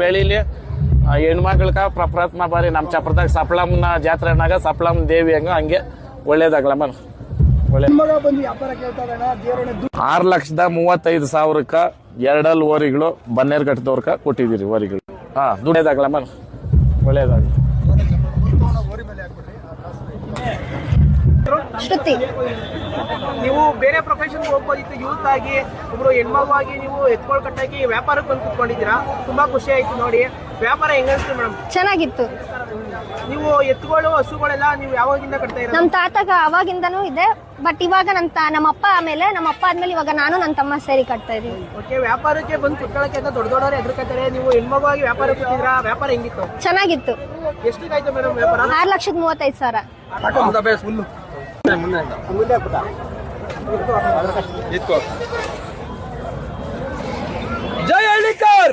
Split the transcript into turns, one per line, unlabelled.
ಬೆಳಿಲಿ ಹೆಣ್ಮಕ್ಳಕ ಪ್ರಪ್ರಥಮ ಬಾರಿ ನಮ್ಮ ಚಪ್ರದಾಗ ಸಪ್ಲಮ್ನ ಜಾತ್ರೆನಾಗ ಸಪ್ಲಮ್ ದೇವಿ ಹಂಗೆ ಒಳ್ಳೇದಾಗ್ಲಮ್ಮ. ಒಳ್ಳೆ 6,35,000 2 ಓರಿಗಳು ಬನ್ನೇರ್ಘಟ್ಟದವ್ರಕ ಕೊಟ್ಟಿದ್ದೀರಿ ಓರಿಗಳು. ದುಡ್ಡೇದಾಗ್ಲಮ್ಮ, ಒಳ್ಳೇದಾಗ್ಲಿ.
ನೀವು ಬೇರೆ ಪ್ರೊಫೆಷನ್ ಹೋಗ್ಬೋದಿತ್ತು, ಯೂತ್ ಆಗಿ ಒಬ್ರು ಹೆಣ್ಮಗುವಾಗಿ ನೀವು ಎತ್ಕೊಳ್ ಕಟ್ಟಾಗಿ ವ್ಯಾಪಾರಕ್ಕೆ ಬಂದು ಕುತ್ಕೊಂಡಿದ್ದೀರಾ. ತುಂಬಾ ಖುಷಿ ಆಯ್ತು ನೋಡಿ. ವ್ಯಾಪಾರ ಹೆಂಗನ್ಸ್ತು ಮೇಡಮ್?
ಚೆನ್ನಾಗಿತ್ತು.
ನೀವು ಎತ್ತುಗಳು ಹಸುಗಳೆಲ್ಲ ನೀವು ಯಾವಾಗಿಂದ ಕಟ್ತಾ ಇರೋದು?
ನಮ್ಮ ತಾತಗ ಅವಾಗಿಂದನೂ ಇದೆ, ಬಟ್ ಇವಾಗ ನಮ್ಮ ಅಪ್ಪ ಆದ್ಮೇಲೆ ಇವಾಗ ನಾನು ನನ್ನ ತಮ್ಮ ಸೇರಿ ಕಟ್ತಾ ಇದೀವಿ.
ಓಕೆ, ವ್ಯಾಪಾರಕ್ಕೆ ಬಂದು ಕುತ್ಕೊಳ್ಳೋಕೆ ಅಂತ ದೊಡ್ಡದವ್ರು ಎದುರ್ಕತ್ತಾರೆ. ನೀವು ಹೆಣ್ಮಗುವಾಗಿ ವ್ಯಾಪಾರ ಕೂತಿದ್ರಾ? ವ್ಯಾಪಾರ ಹೆಂಗಿತ್ತು?
ಚೆನ್ನಾಗಿತ್ತು.
ಎಷ್ಟಿಗಾಯ್ತು ಮೇಡಮ್ ವ್ಯಾಪಾರ?
6,35,000.
ಜೈ ಹಳ್ಳಿಕರ್.